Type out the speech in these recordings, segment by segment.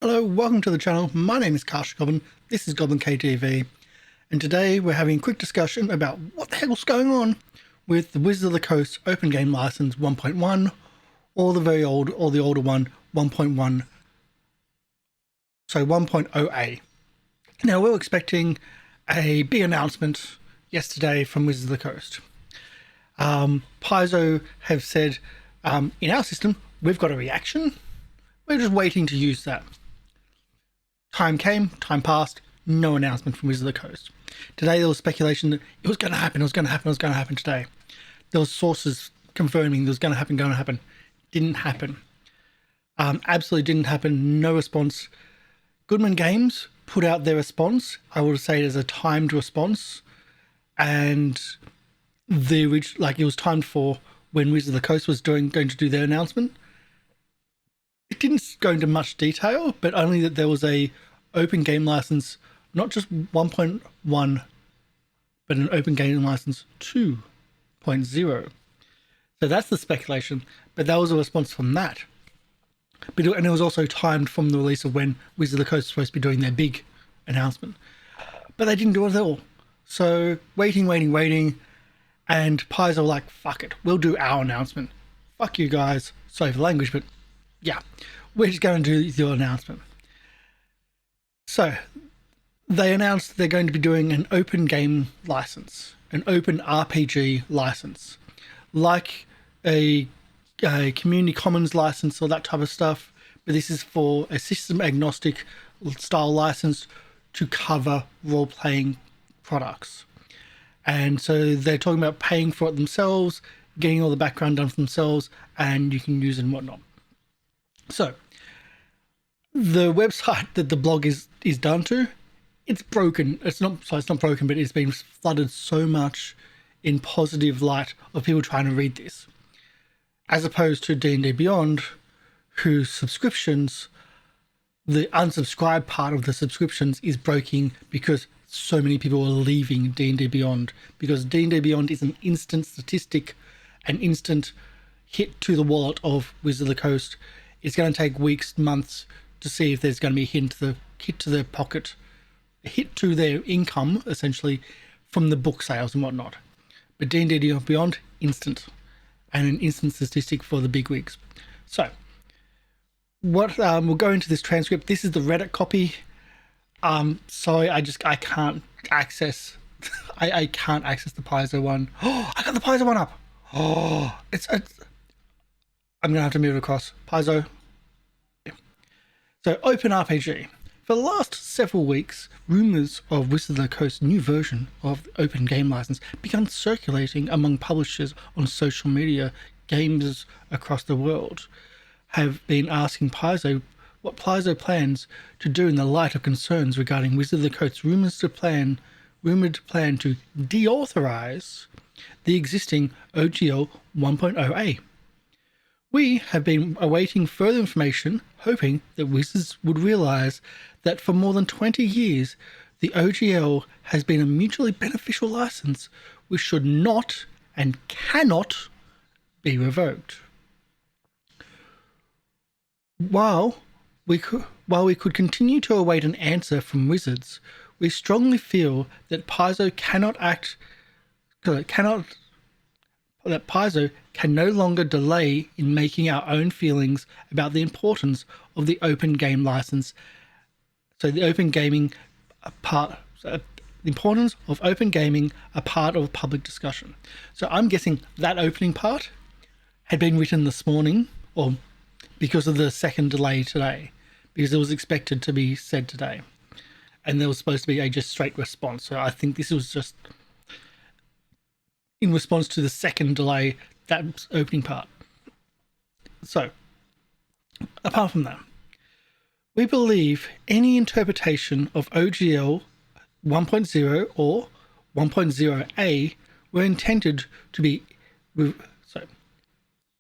Hello, welcome to the channel. My name is Karsh Goblin. This is Goblin KTV, and today we're having a quick discussion about what the hell's going on with the Wizards of the Coast Open Game License 1.1, or the very old, or the older one, 1.1, so 1.0A. Now, we were expecting a big announcement yesterday from Wizards of the Coast. Paizo have said, in our system, we've got a reaction. We're just waiting to use that. Time came, time passed, no announcement from Wizards of the Coast. Today there was speculation that it was going to happen, today. There was sources confirming it was going to happen. Didn't happen. Absolutely didn't happen, no response. Goodman Games put out their response. I would say it as a timed response. And it was timed for when Wizards of the Coast was going to do their announcement. It didn't go into much detail, but only that there was a open game license, not just 1.1, but an open game license 2.0. So that's the speculation, but that was a response from that. And it was also timed from the release of when Wizards of the Coast was supposed to be doing their big announcement. But they didn't do it at all. So waiting, and Paizo were like, fuck it, we'll do our announcement. Fuck you guys, sorry for the language, but yeah, we're just going to do your announcement. So they announced they're going to be doing an open game license, an open RPG license, like a community commons license or that type of stuff. But this is for a system agnostic style license to cover role-playing products. And so they're talking about paying for it themselves, getting all the background done for themselves, and you can use it and whatnot. So the website that the blog is done to, it's broken. It's not broken, but it's been flooded so much in positive light of people trying to read this, as opposed to D&D Beyond, whose subscriptions, the unsubscribe part of the subscriptions is broken because so many people are leaving D&D Beyond, because D&D Beyond is an instant statistic, an instant hit to the wallet of Wizards of the Coast. It's going to take weeks, months to see if there's going to be a hit to their pocket, a hit to their income, essentially, from the book sales and whatnot. But D&D Beyond, instant, and an instant statistic for the big wigs. So, we'll go into this transcript. This is the Reddit copy. Sorry, I can't access. I can't access the Paizo one. Oh, I got the Paizo one up. Oh, it's I'm going to have to move it across. Paizo. Yeah. So, Open RPG. For the last several weeks, rumours of Wizards of the Coast's new version of the Open Game License began circulating among publishers on social media. Gamers across the world have been asking Paizo what Paizo plans to do in the light of concerns regarding Wizards of the Coast's rumoured plan to deauthorize the existing OGL 1.0A. We have been awaiting further information, hoping that Wizards would realise that for more than 20 years, the OGL has been a mutually beneficial license which should not and cannot be revoked. While we could continue to await an answer from Wizards, we strongly feel that Paizo Paizo can no longer delay in making our own feelings about the importance of the open game license. So the open gaming the importance of open gaming a part of public discussion. So I'm guessing that opening part had been written this morning, or because of the second delay today, because it was expected to be said today, and there was supposed to be a just straight response. So I think this was just in response to the second delay, that opening part. So, apart from that, we believe any interpretation of OGL 1.0 or 1.0A were intended to be... we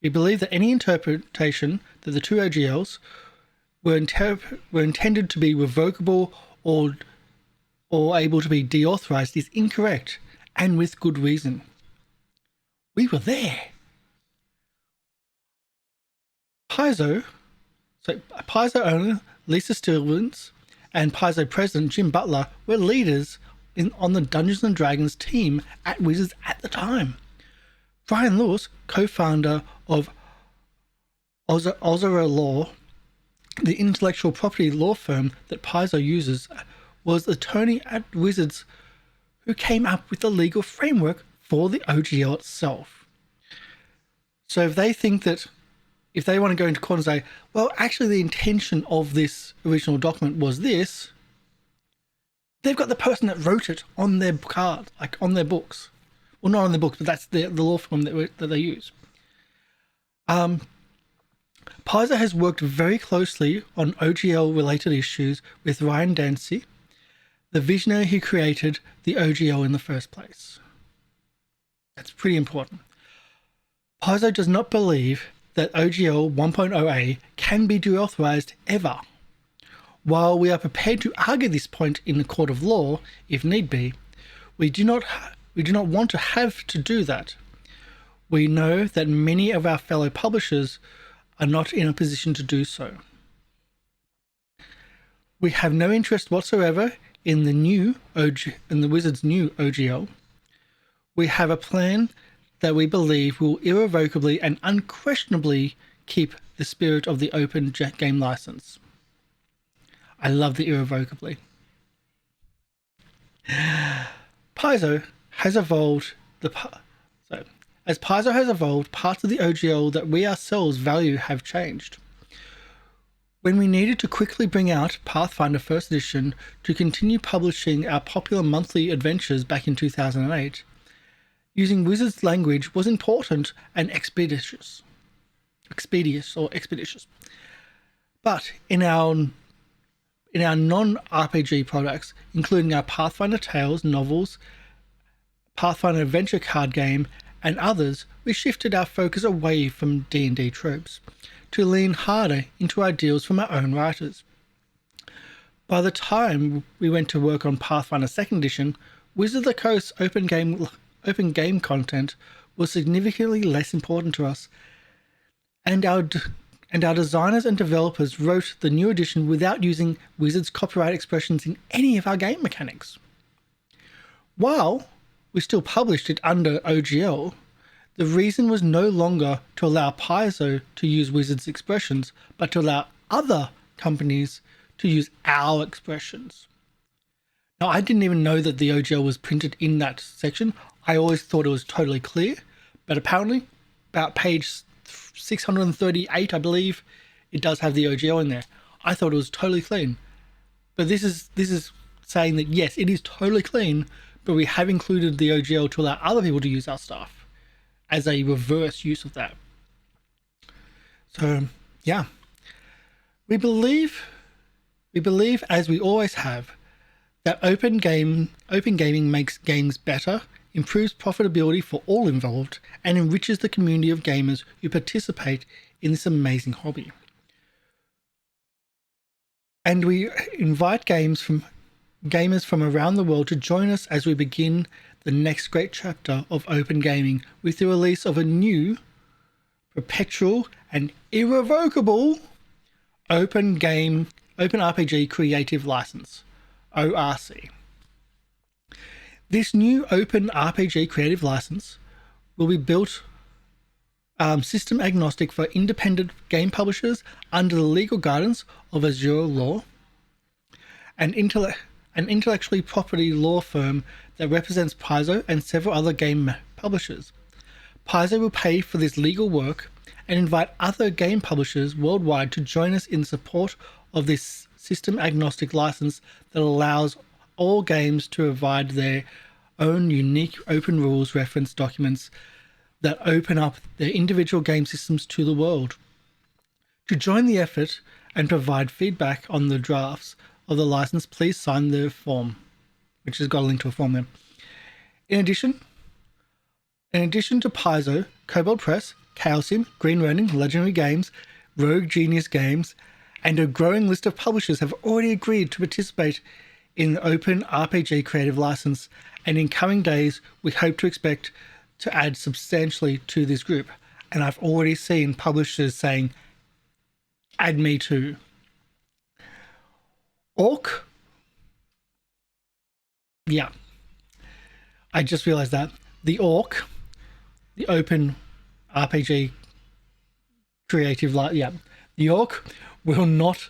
believe that any interpretation that the two OGLs were intended to be revocable or able to be deauthorized is incorrect, and with good reason. We were there. Paizo, so Paizo owner Lisa Stevens, and Paizo president Jim Butler were leaders on the Dungeons & Dragons team at Wizards at the time. Brian Lewis, co-founder of Ozero Law, the intellectual property law firm that Paizo uses, was the attorney at Wizards who came up with the legal framework for the OGL itself. So if they think that, if they want to go into court and say, well, actually the intention of this original document was this, they've got the person that wrote it on their card, like on their books. Well, not on their books, but that's the law firm that they use. Paizo has worked very closely on OGL-related issues with Ryan Dancy, the visionary who created the OGL in the first place. That's pretty important. Paizo does not believe that OGL 1.0a can be deauthorized ever. While we are prepared to argue this point in the court of law, if need be, we do not want to have to do that. We know that many of our fellow publishers are not in a position to do so. We have no interest whatsoever in the Wizards' new OGL. We have a plan that we believe will irrevocably and unquestionably keep the spirit of the open game license. I love the irrevocably. Paizo has evolved as Paizo has evolved, parts of the OGL that we ourselves value have changed. When we needed to quickly bring out Pathfinder First Edition to continue publishing our popular monthly adventures back in 2008, using Wizards language was important and expeditious. But in our non-RPG products, including our Pathfinder Tales novels, Pathfinder Adventure card game, and others, we shifted our focus away from D&D tropes to lean harder into ideals from our own writers. By the time we went to work on Pathfinder 2nd Edition, Wizards of the Coast's open game content was significantly less important to us, and our designers and developers wrote the new edition without using Wizards copyright expressions in any of our game mechanics. While we still published it under OGL, the reason was no longer to allow Paizo to use Wizards expressions, but to allow other companies to use our expressions. Now, I didn't even know that the OGL was printed in that section. I always thought it was totally clear, but apparently, about page 638, I believe, it does have the OGL in there. I thought it was totally clean. But this is saying that, yes, it is totally clean, but we have included the OGL to allow other people to use our stuff as a reverse use of that. So, yeah. We believe, as we always have, that open gaming makes games better, improves profitability for all involved, and enriches the community of gamers who participate in this amazing hobby. And we invite gamers from around the world to join us as we begin the next great chapter of open gaming with the release of a new, perpetual, and irrevocable open RPG creative license, ORC. This new open RPG creative license will be built system agnostic for independent game publishers under the legal guidance of Azure Law, an intellectually property law firm that represents Paizo and several other game publishers. Paizo will pay for this legal work and invite other game publishers worldwide to join us in support of this system agnostic license that allows all games to provide their own unique open rules reference documents that open up their individual game systems to the world. To join the effort and provide feedback on the drafts of the license, please sign the form, which has got a link to a form there. In addition to Paizo, Kobold Press, Chaosim, Green Ronin, Legendary Games, Rogue Genius Games, and a growing list of publishers have already agreed to participate in the Open RPG Creative License, and in coming days, we hope to expect to add substantially to this group. And I've already seen publishers saying, add me too. ORC, yeah, I just realized that the ORC, the Open RPG Creative Light, yeah, the ORC will not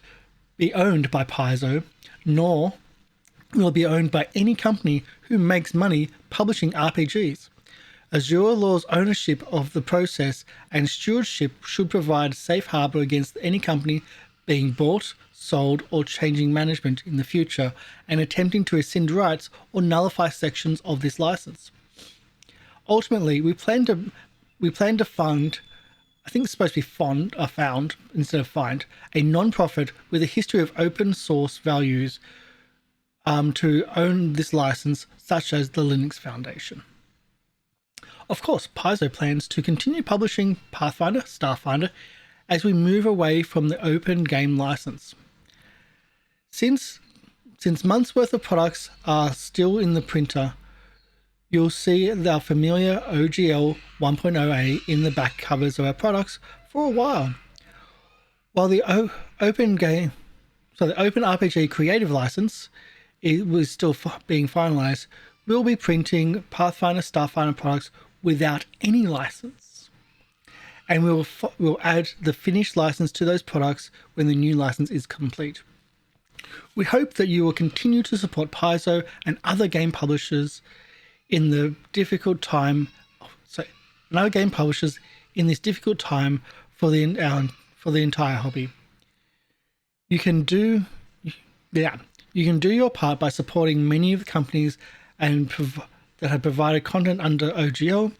be owned by Paizo, nor will be owned by any company who makes money publishing RPGs. Azure Law's ownership of the process and stewardship should provide safe harbor against any company being bought, sold, or changing management in the future and attempting to rescind rights or nullify sections of this license. Ultimately, we plan to fund, I think it's supposed to be found instead of find, a non-profit with a history of open source values to own this license, such as the Linux Foundation. Of course, Paizo plans to continue publishing Pathfinder, Starfinder, as we move away from the open game license. Since months worth of products are still in the printer, you'll see our familiar OGL 1.0a in the back covers of our products for a while. While the Open RPG Creative License was still being finalized, we'll be printing Pathfinder, Starfinder products without any license. And we'll add the finished license to those products when the new license is complete. We hope that you will continue to support Paizo and other game publishers in the difficult time. Other game publishers in this difficult time for the entire hobby. You can do your part by supporting many of the companies that have provided content under OGL.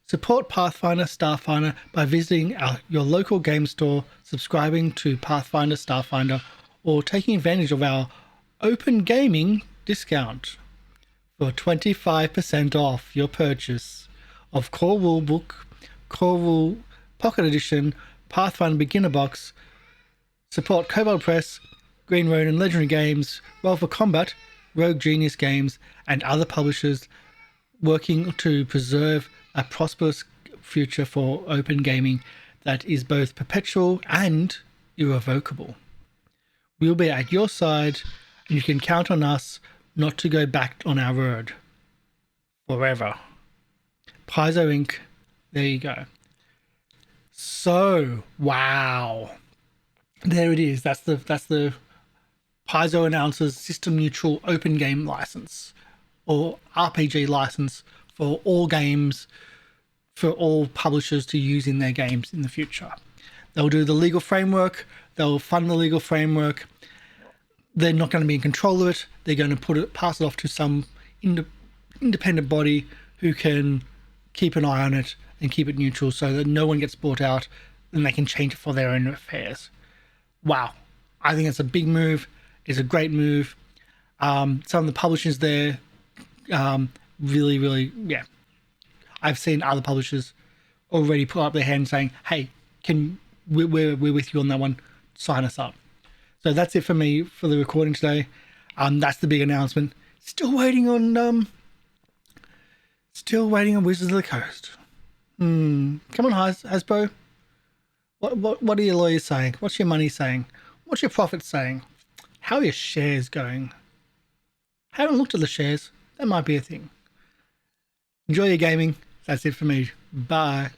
Support Pathfinder, Starfinder by visiting your local game store, subscribing to Pathfinder, Starfinder, or taking advantage of our open gaming discount for 25% off your purchase of Core Rulebook, Core Rule Pocket Edition, Pathfinder Beginner Box. Support Kobold Press, Green Road and Legendary Games, Roll for Combat, Rogue Genius Games, and other publishers working to preserve a prosperous future for open gaming that is both perpetual and irrevocable. We'll be at your side, and you can count on us not to go back on our word forever. Paizo Inc. There you go. So, wow. There it is. That's the Paizo announces system neutral open game license, or RPG license, for all games, for all publishers to use in their games in the future. They'll do the legal framework, they'll fund the legal framework. They're not going to be in control of it. They're going to pass it off to some independent body who can keep an eye on it and keep it neutral so that no one gets bought out and they can change it for their own affairs. Wow. I think it's a big move. It's a great move. Some of the publishers there really, yeah. I've seen other publishers already put up their hand saying, hey, we're with you on that one. Sign us up. So that's it for me for the recording today. That's the big announcement. Still waiting on Wizards of the Coast. Come on, Hasbro. What are your lawyers saying? What's your money saying? What's your profit saying? How are your shares going? Haven't looked at the shares. That might be a thing. Enjoy your gaming. That's it for me. Bye.